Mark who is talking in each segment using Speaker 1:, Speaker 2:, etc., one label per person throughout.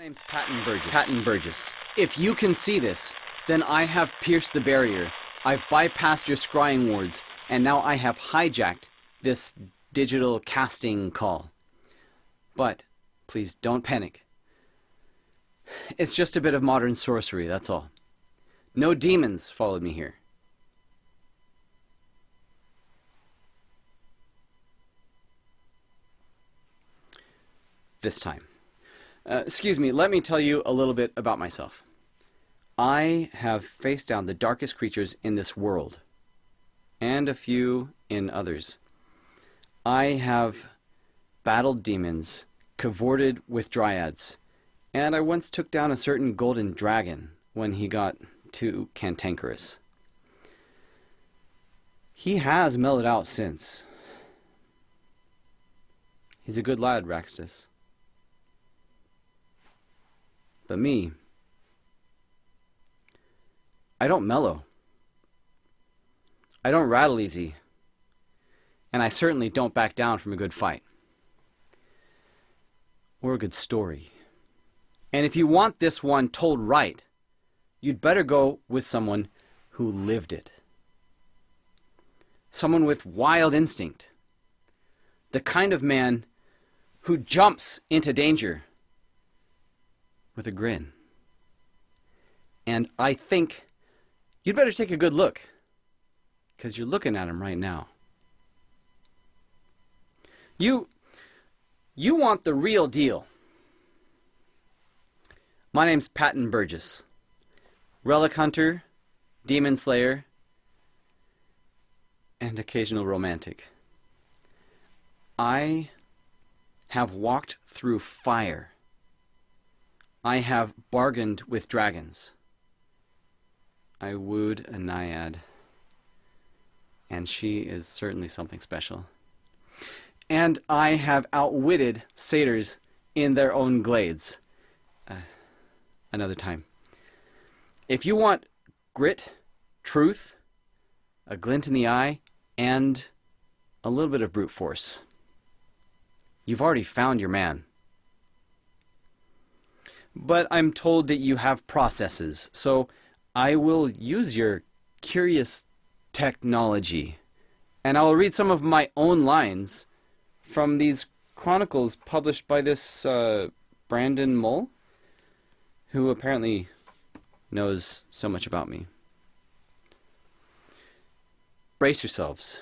Speaker 1: My name's Patton Burgess. If you can see this, then I have pierced the barrier. I've bypassed your scrying wards, and now I have hijacked this digital casting call. But please don't panic. It's just a bit of modern sorcery, that's all. No demons followed me here. This time. Excuse me, let me tell you a little bit about myself. I have faced down the darkest creatures in this world, and a few in others. I have battled demons, cavorted with dryads, and I once took down a certain golden dragon when he got too cantankerous. He has mellowed out since. He's a good lad, Raxtus. But me, I don't mellow. I don't rattle easy. And I certainly don't back down from a good fight. Or a good story. And if you want this one told right, you'd better go with someone who lived it. Someone with wild instinct. The kind of man who jumps into danger with a grin. And I think you'd better take a good look, because you're looking at him right now. You want the real deal. My name's Patton Burgess. Relic hunter, demon slayer, and occasional romantic. I have walked through fire. I have bargained with dragons. I wooed a naiad, and she is certainly something special. And I have outwitted satyrs in their own glades. Another time. If you want grit, truth, a glint in the eye, and a little bit of brute force, you've already found your man. But I'm told that you have processes, so I will use your curious technology. And I will read some of my own lines from these chronicles published by this Brandon Mull, who apparently knows so much about me. Brace yourselves.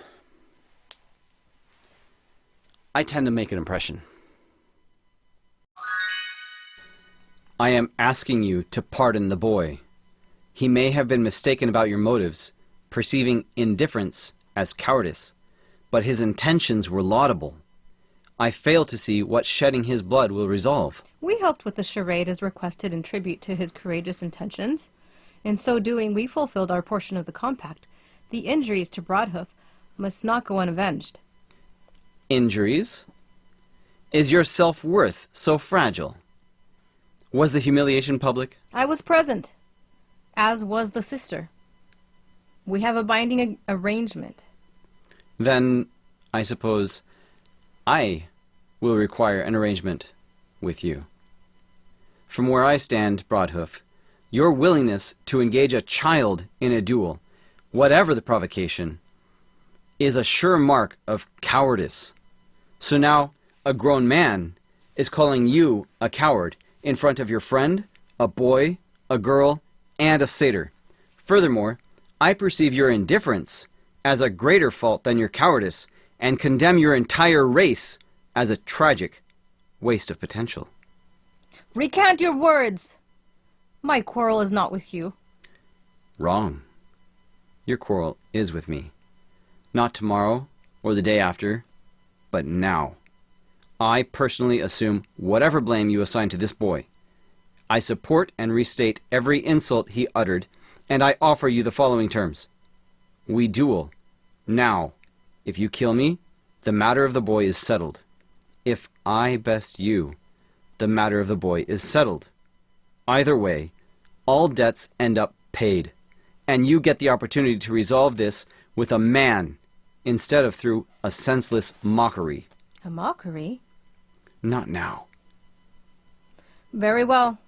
Speaker 1: I tend to make an impression. I am asking you to pardon the boy. He may have been mistaken about your motives, perceiving indifference as cowardice, but his intentions were laudable. I fail to see what shedding his blood will resolve.
Speaker 2: We helped with the charade as requested in tribute to his courageous intentions. In so doing, we fulfilled our portion of the compact. The injuries to Broadhoof must not go unavenged.
Speaker 1: Injuries? Is your self-worth so fragile? Was the humiliation public?
Speaker 2: I was present, as was the sister. We have a binding arrangement.
Speaker 1: Then, I suppose, I will require an arrangement with you. From where I stand, Broadhoof, your willingness to engage a child in a duel, whatever the provocation, is a sure mark of cowardice. So now, a grown man is calling you a coward in front of your friend, a boy, a girl, and a satyr. Furthermore, I perceive your indifference as a greater fault than your cowardice, and condemn your entire race as a tragic waste of potential.
Speaker 2: Recant your words! My quarrel is not with you.
Speaker 1: Wrong. Your quarrel is with me. Not tomorrow or the day after, but now. I personally assume whatever blame you assign to this boy. I support and restate every insult he uttered, and I offer you the following terms. We duel. Now. If you kill me, the matter of the boy is settled. If I best you, the matter of the boy is settled. Either way, all debts end up paid, and you get the opportunity to resolve this with a man instead of through a senseless mockery.
Speaker 2: A mockery?
Speaker 1: Not now.
Speaker 2: Very well.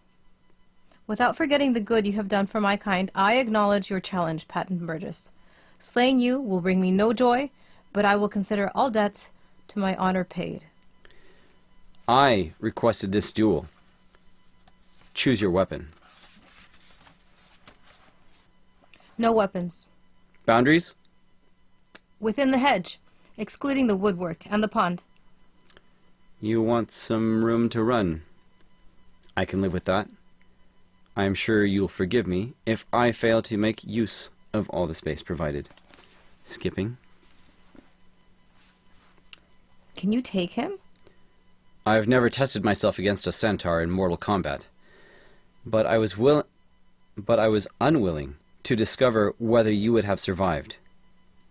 Speaker 2: Without forgetting the good you have done for my kind, I acknowledge your challenge, Patton Burgess. Slaying you will bring me no joy, but I will consider all debts to my honor paid.
Speaker 1: I requested this duel. Choose your weapon.
Speaker 2: No weapons.
Speaker 1: Boundaries?
Speaker 2: Within the hedge, excluding the woodwork and the pond.
Speaker 1: You want some room to run. I can live with that. I am sure you'll forgive me if I fail to make use of all the space provided. Skipping.
Speaker 2: Can you take him?
Speaker 1: I've never tested myself against a centaur in mortal combat, but I was unwilling to discover whether you would have survived.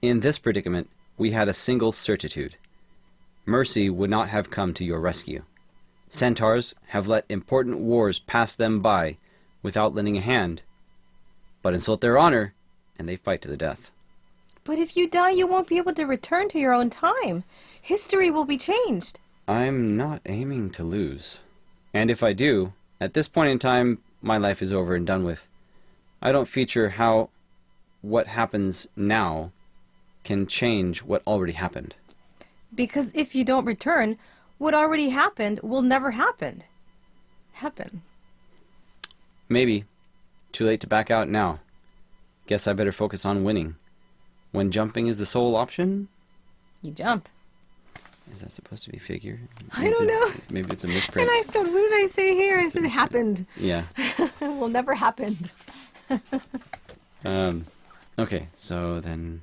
Speaker 1: In this predicament, we had a single certitude. Mercy would not have come to your rescue. Centaurs have let important wars pass them by without lending a hand, but insult their honor, and they fight to the death.
Speaker 2: But if you die, you won't be able to return to your own time. History will be changed.
Speaker 1: I'm not aiming to lose. And if I do, at this point in time, my life is over and done with. I don't feature how what happens now can change what already happened.
Speaker 2: Because if you don't return, what already happened will never happen.
Speaker 1: Maybe. Too late to back out now. Guess I better focus on winning. When jumping is the sole option?
Speaker 2: You jump.
Speaker 1: Is that supposed to be figure?
Speaker 2: I don't know.
Speaker 1: Maybe it's a misprint.
Speaker 2: And I said, what did I say here? I said, happened.
Speaker 1: Yeah.
Speaker 2: Well, never happened.
Speaker 1: Okay, so then...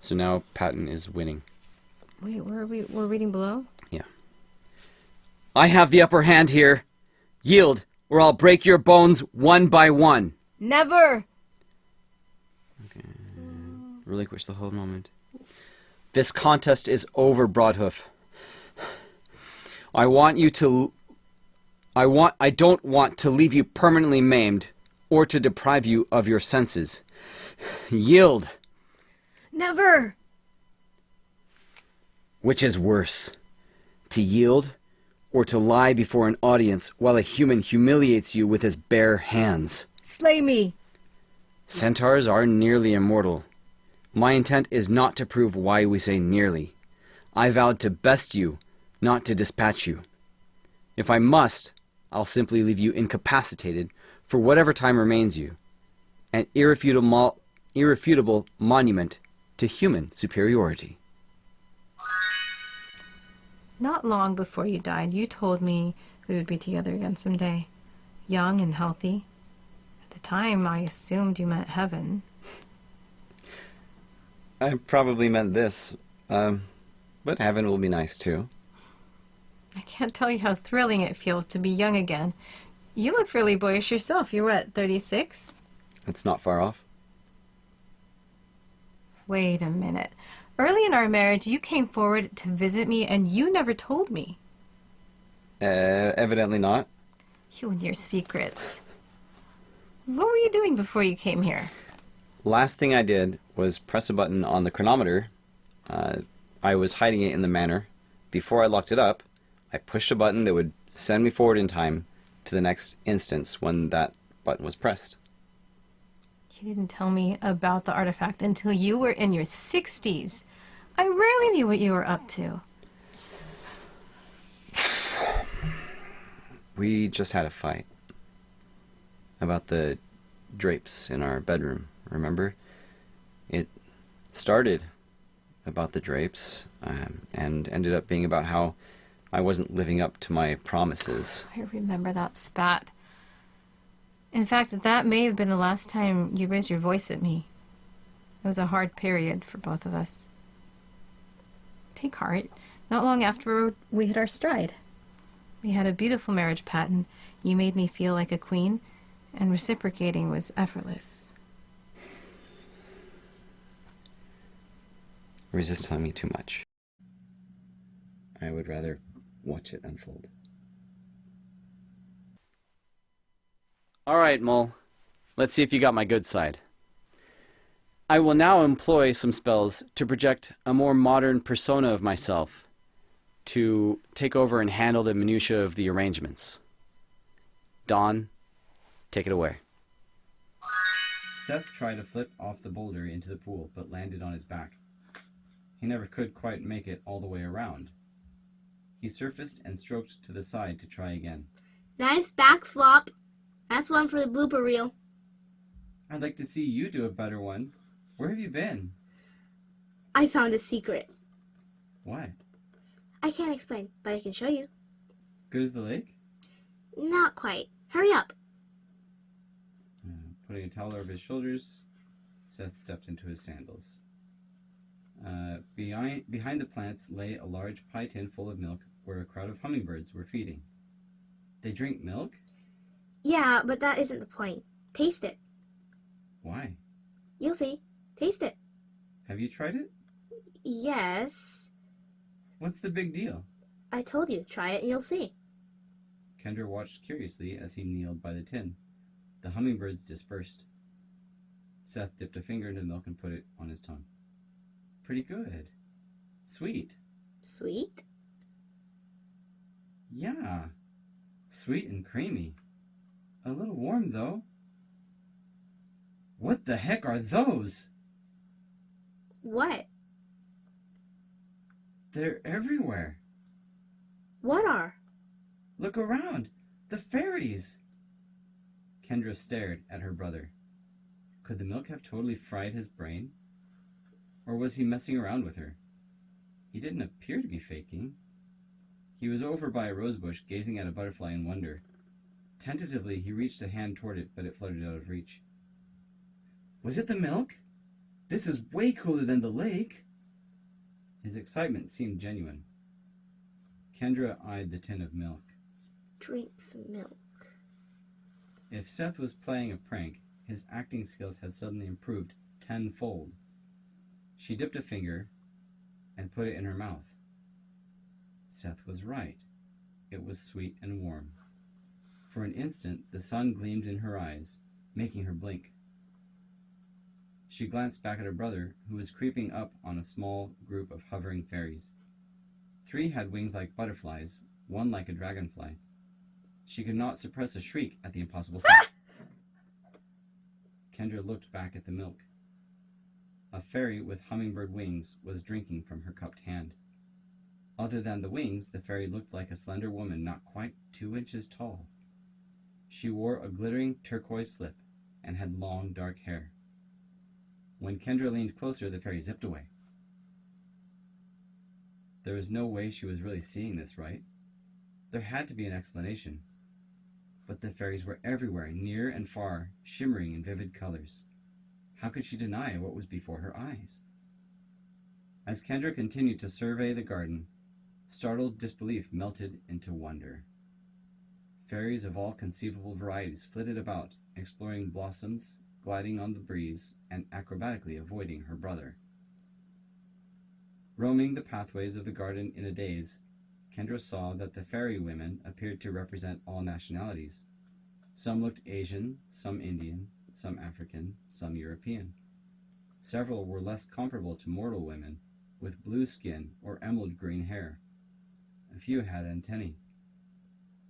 Speaker 1: So now Patton is winning.
Speaker 2: Wait, where are we? We're reading below?
Speaker 1: Yeah. I have the upper hand here. Yield, or I'll break your bones one by one.
Speaker 2: Never!
Speaker 1: Okay. Relinquish the hold moment. This contest is over, Broadhoof. I don't want to leave you permanently maimed or to deprive you of your senses. Yield.
Speaker 2: Never!
Speaker 1: Which is worse, to yield or to lie before an audience while a human humiliates you with his bare hands?
Speaker 2: Slay me!
Speaker 1: Centaurs are nearly immortal. My intent is not to prove why we say nearly. I vowed to best you, not to dispatch you. If I must, I'll simply leave you incapacitated for whatever time remains you, an irrefutable monument to human superiority.
Speaker 2: Not long before you died, you told me we would be together again someday. Young and healthy. At the time, I assumed you meant heaven.
Speaker 1: I probably meant this, but heaven will be nice too.
Speaker 2: I can't tell you how thrilling it feels to be young again. You look really boyish yourself. You're what, 36?
Speaker 1: It's not far off.
Speaker 2: Wait a minute. Early in our marriage, you came forward to visit me and you never told me.
Speaker 1: Evidently not.
Speaker 2: You and your secrets. What were you doing before you came here?
Speaker 1: Last thing I did was press a button on the chronometer. I was hiding it in the manor. Before I locked it up, I pushed a button that would send me forward in time to the next instance when that button was pressed.
Speaker 2: You didn't tell me about the artifact until you were in your 60s. I rarely knew what you were up to.
Speaker 1: We just had a fight about the drapes in our bedroom, remember? It started about the drapes and ended up being about how I wasn't living up to my promises.
Speaker 2: I remember that spat. In fact, that may have been the last time you raised your voice at me. It was a hard period for both of us. Take heart. Not long after we hit our stride. We had a beautiful marriage, Patton. You made me feel like a queen, and reciprocating was effortless.
Speaker 1: Resist telling me too much. I would rather watch it unfold. All right, Mole. Let's see if you got my good side. I will now employ some spells to project a more modern persona of myself. to take over and handle the minutiae of the arrangements. Dawn, take it away.
Speaker 3: Seth tried to flip off the boulder into the pool, but landed on his back. He never could quite make it all the way around. He surfaced and stroked to the side to try again.
Speaker 4: Nice back flop. That's one for the blooper reel.
Speaker 3: I'd like to see you do a better one. Where have you been?
Speaker 4: I found a secret.
Speaker 3: What?
Speaker 4: I can't explain, but I can show you.
Speaker 3: Good as the lake?
Speaker 4: Not quite. Hurry up.
Speaker 3: Putting a towel over his shoulders, Seth stepped into his sandals. Behind the plants lay a large pie tin full of milk where a crowd of hummingbirds were feeding. They drink milk?
Speaker 4: Yeah, but that isn't the point. Taste it.
Speaker 3: Why?
Speaker 4: You'll see. Taste it.
Speaker 3: Have you tried it?
Speaker 4: Yes.
Speaker 3: What's the big deal?
Speaker 4: I told you. Try it and you'll see.
Speaker 3: Kendra watched curiously as he kneeled by the tin. The hummingbirds dispersed. Seth dipped a finger into the milk and put it on his tongue. Pretty good. Sweet.
Speaker 4: Sweet?
Speaker 3: Yeah. Sweet and creamy. A little warm, though. What the heck are those?
Speaker 4: What?
Speaker 3: They're everywhere.
Speaker 4: What are?
Speaker 3: Look around. The fairies. Kendra stared at her brother. Could the milk have totally fried his brain? Or was he messing around with her? He didn't appear to be faking. He was over by a rosebush, gazing at a butterfly in wonder. Tentatively, he reached a hand toward it, but it fluttered out of reach. Was it the milk? This is way cooler than the lake. His excitement seemed genuine. Kendra eyed the tin of milk.
Speaker 4: Drink the milk.
Speaker 3: If Seth was playing a prank, his acting skills had suddenly improved tenfold. She dipped a finger and put it in her mouth. Seth was right. It was sweet and warm. For an instant, the sun gleamed in her eyes, making her blink. She glanced back at her brother, who was creeping up on a small group of hovering fairies. 3 had wings like butterflies, 1 like a dragonfly. She could not suppress a shriek at the impossible sight. Kendra looked back at the milk. A fairy with hummingbird wings was drinking from her cupped hand. Other than the wings, the fairy looked like a slender woman not quite 2 inches tall. She wore a glittering turquoise slip and had long, dark hair. When Kendra leaned closer, the fairy zipped away. There was no way she was really seeing this, right? There had to be an explanation. But the fairies were everywhere, near and far, shimmering in vivid colors. How could she deny what was before her eyes? As Kendra continued to survey the garden, startled disbelief melted into wonder. Fairies of all conceivable varieties flitted about, exploring blossoms, gliding on the breeze, and acrobatically avoiding her brother. Roaming the pathways of the garden in a daze, Kendra saw that the fairy women appeared to represent all nationalities. Some looked Asian, some Indian, some African, some European. Several were less comparable to mortal women, with blue skin or emerald green hair. A few had antennae.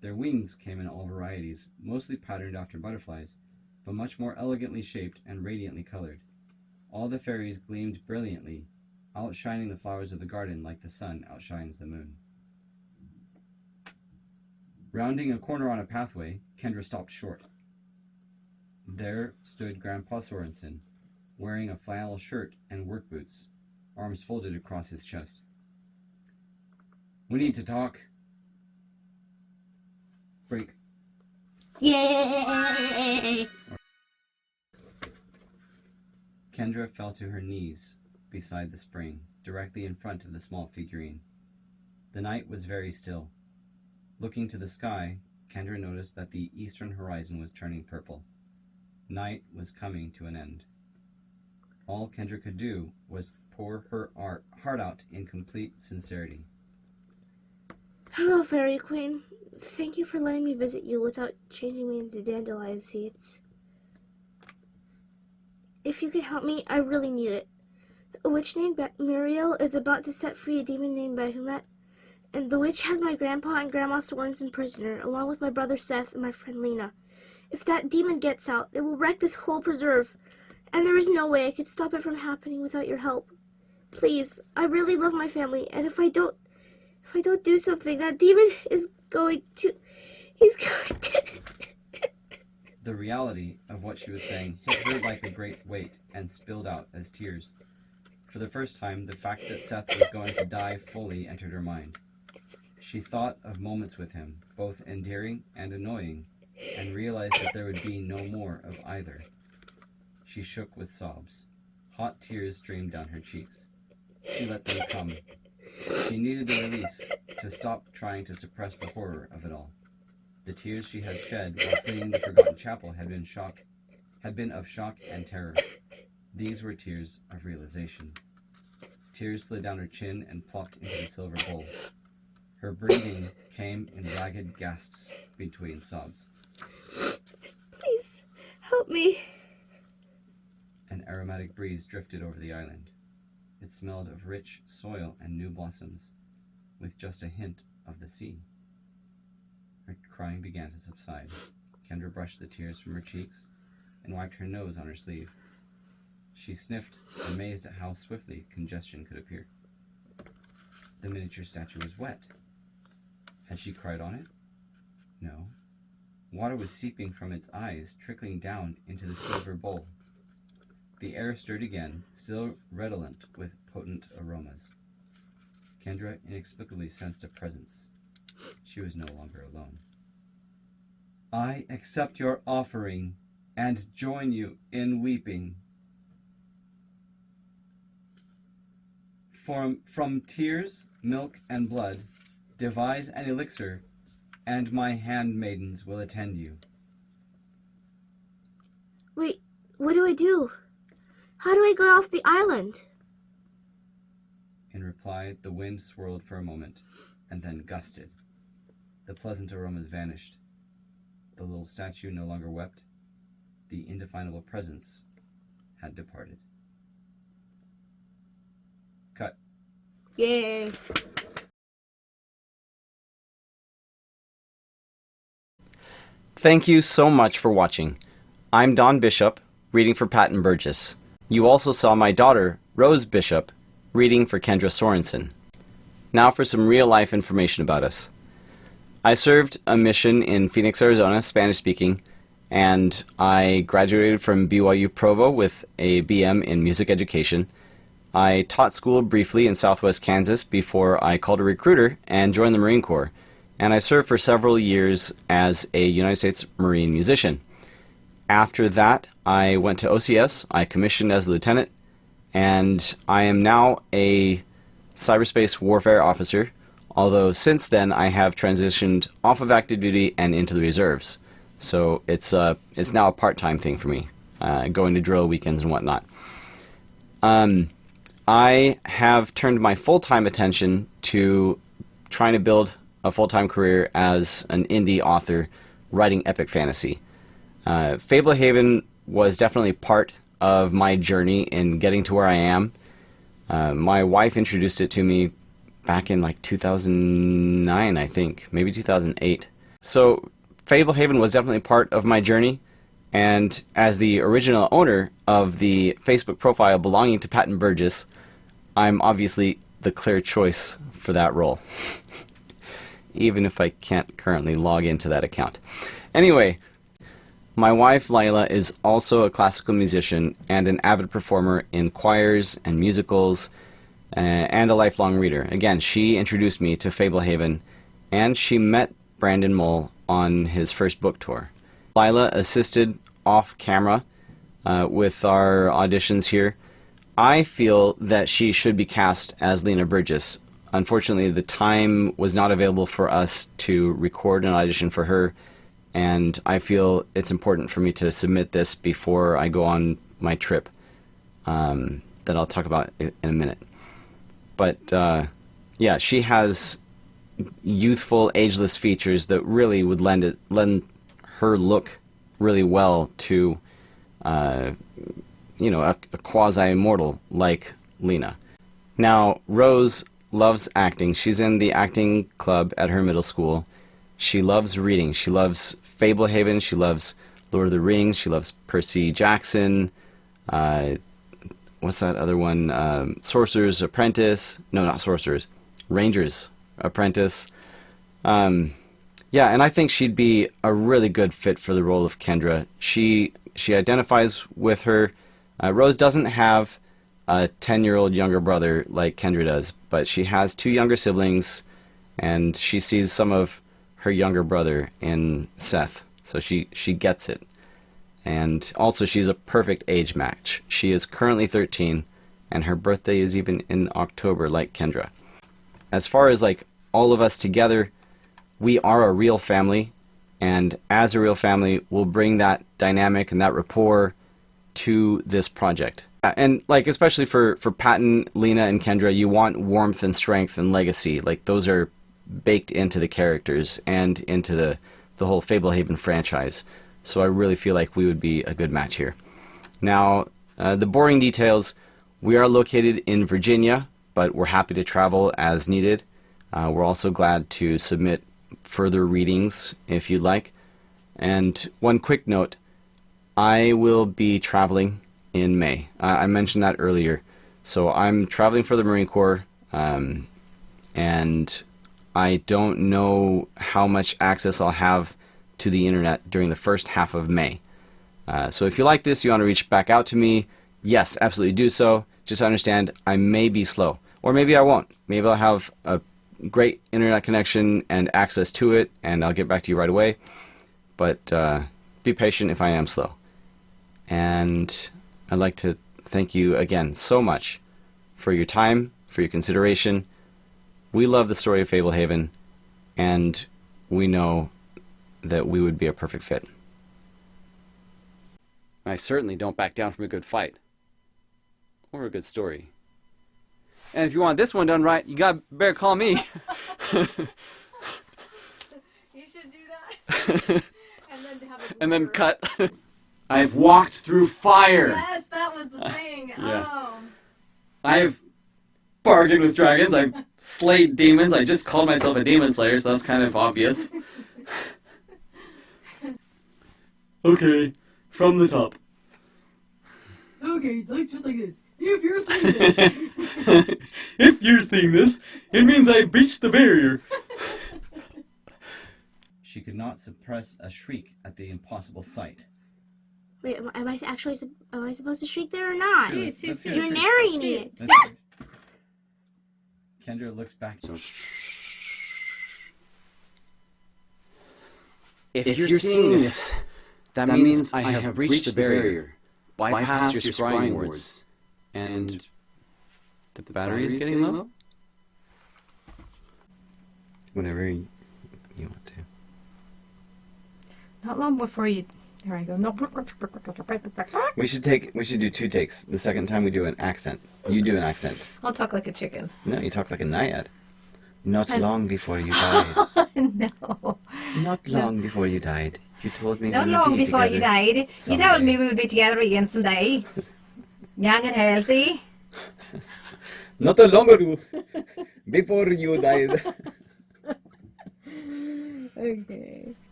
Speaker 3: Their wings came in all varieties, mostly patterned after butterflies, but much more elegantly shaped and radiantly colored. All the fairies gleamed brilliantly, outshining the flowers of the garden like the sun outshines the moon. Rounding a corner on a pathway, Kendra stopped short. There stood Grandpa Sorensen, wearing a flannel shirt and work boots, arms folded across his chest. We need to talk. Break.
Speaker 4: Yay!
Speaker 3: Kendra fell to her knees beside the spring, directly in front of the small figurine. The night was very still. Looking to the sky, Kendra noticed that the eastern horizon was turning purple. Night was coming to an end. All Kendra could do was pour her heart out in complete sincerity.
Speaker 4: Hello, Fairy Queen. Thank you for letting me visit you without changing me into dandelion seeds. If you could help me, I really need it. A witch named Muriel is about to set free a demon named Bahamut, and the witch has my grandpa and grandma Sorensen prisoner, along with my brother Seth and my friend Lena. If that demon gets out, it will wreck this whole preserve, and there is no way I could stop it from happening without your help. Please, I really love my family, and if I don't do something, that demon is going to... He's going to...
Speaker 3: The reality of what she was saying hit her like a great weight and spilled out as tears. For the first time, the fact that Seth was going to die fully entered her mind. She thought of moments with him, both endearing and annoying, and realized that there would be no more of either. She shook with sobs. Hot tears streamed down her cheeks. She let them come. She needed the release to stop trying to suppress the horror of it all. The tears she had shed while fleeing the forgotten chapel had been of shock and terror. These were tears of realization. Tears slid down her chin and plopped into the silver bowl. Her breathing came in ragged gasps between sobs.
Speaker 4: Please, help me.
Speaker 3: An aromatic breeze drifted over the island. It smelled of rich soil and new blossoms, with just a hint of the sea. Her crying began to subside. Kendra brushed the tears from her cheeks and wiped her nose on her sleeve. She sniffed, amazed at how swiftly congestion could appear. The miniature statue was wet. Had she cried on it? No. Water was seeping from its eyes, trickling down into the silver bowl. The air stirred again, still redolent with potent aromas. Kendra inexplicably sensed a presence. She was no longer alone. I accept your offering and join you in weeping. From tears, milk, and blood, devise an elixir, and my handmaidens will attend you.
Speaker 4: Wait, what do I do? How do I get off the island?
Speaker 3: In reply, the wind swirled for a moment, and then gusted. The pleasant aromas vanished. The little statue no longer wept. The indefinable presence had departed. Cut.
Speaker 4: Yay.
Speaker 1: Thank you so much for watching. I'm Don Bishop, reading for Patton Burgess. You also saw my daughter, Rose Bishop, reading for Kendra Sorensen. Now for some real-life information about us. I served a mission in Phoenix, Arizona, Spanish-speaking, and I graduated from BYU Provo with a BM in music education. I taught school briefly in Southwest Kansas before I called a recruiter and joined the Marine Corps, and I served for several years as a United States Marine musician. After that, I went to OCS, I commissioned as a lieutenant, and I am now a cyberspace warfare officer, although since then I have transitioned off of active duty and into the reserves. So it's now a part-time thing for me, going to drill weekends and whatnot. I have turned my full-time attention to trying to build a full-time career as an indie author writing epic fantasy. Fablehaven was definitely part of my journey in getting to where I am. My wife introduced it to me back in like 2009, I think, maybe 2008. So Fablehaven was definitely part of my journey, and as the original owner of the Facebook profile belonging to Patton Burgess, I'm obviously the clear choice for that role, even if I can't currently log into that account. Anyway, my wife Lila is also a classical musician and an avid performer in choirs and musicals, and a lifelong reader. Again, she introduced me to Fablehaven, and she met Brandon Mull on his first book tour. Lila assisted off camera with our auditions here. I feel that she should be cast as Lena Burgess. Unfortunately, the time was not available for us to record an audition for her, and I feel it's important for me to submit this before I go on my trip that I'll talk about in a minute. But yeah, she has youthful, ageless features that really would lend her look really well to a quasi-immortal like Lena. Now, Rose loves acting. She's in the acting club at her middle school. She loves reading. She loves Fablehaven. She loves Lord of the Rings. She loves Percy Jackson. What's that other one? Sorcerer's Apprentice. No, not Sorcerer's. Ranger's Apprentice. Yeah, and I think she'd be a really good fit for the role of Kendra. She identifies with her. Rose doesn't have a 10-year-old younger brother like Kendra does, but she has 2 younger siblings, and she sees some of her younger brother in Seth, so she gets it. And also, she's a perfect age match. She is currently 13, and her birthday is even in October, like Kendra. As far as like all of us together, we are a real family, and as a real family, we'll bring that dynamic and that rapport to this project. And like especially for Patton, Lena, and Kendra, you want warmth and strength and legacy. Like those are baked into the characters and into the whole Fablehaven franchise. So I really feel like we would be a good match here. Now, the boring details, we are located in Virginia, but we're happy to travel as needed. We're also glad to submit further readings if you'd like. And one quick note, I will be traveling in May. I mentioned that earlier. So I'm traveling for the Marine Corps, and I don't know how much access I'll have to the internet during the first half of May. So if you like this, you want to reach back out to me, yes, absolutely do so. Just understand I may be slow, or maybe I won't. Maybe I'll have a great internet connection and access to it, and I'll get back to you right away. But be patient if I am slow. And I'd like to thank you again so much for your time, for your consideration. We love the story of Fablehaven, and we know that we would be a perfect fit. I certainly don't back down from a good fight. Or a good story. And if you want this one done right, you better call me.
Speaker 2: You should do that.
Speaker 1: And then cut. I've walked through fire.
Speaker 2: Yes, that was the thing.
Speaker 1: Yeah.
Speaker 2: Oh.
Speaker 1: I've bargained with dragons. I've slayed demons. I just called myself a demon slayer, so that's kind of obvious. Okay, from the top.
Speaker 5: Okay, just like this. If you're seeing this.
Speaker 1: If you're seeing this, it means I breached the barrier.
Speaker 3: She could not suppress a shriek at the impossible sight.
Speaker 4: Wait, am I supposed to shriek there or not?
Speaker 3: Do it. Let's hear
Speaker 4: You're
Speaker 3: it.
Speaker 4: narrating it.
Speaker 3: Let's hear it. Kendra looked back.
Speaker 1: If you're seeing this, that means I have reached the barrier. Bypass your scrying words. And the battery is getting low? Whenever you want to.
Speaker 2: Not long before you... There I go. No.
Speaker 1: We should do 2 takes. The second time we do an accent. You do an accent.
Speaker 2: I'll talk like a chicken.
Speaker 1: No, you talk like a naiad. Not long before you died.
Speaker 2: No.
Speaker 1: Not long before you died. You told me
Speaker 2: Not
Speaker 1: we would
Speaker 2: long
Speaker 1: be
Speaker 2: before you
Speaker 1: together
Speaker 2: died. You
Speaker 1: someday.
Speaker 2: told me we would be together again someday. Young and healthy.
Speaker 1: Not longer before you died.
Speaker 2: Okay.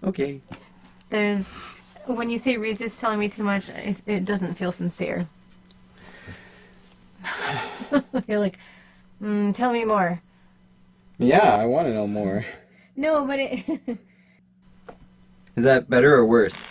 Speaker 1: Okay.
Speaker 2: There's... When you say Reese is telling me too much, it doesn't feel sincere. You're like, tell me more.
Speaker 1: Yeah, I want to know more.
Speaker 2: No, but it...
Speaker 1: Is that better or worse?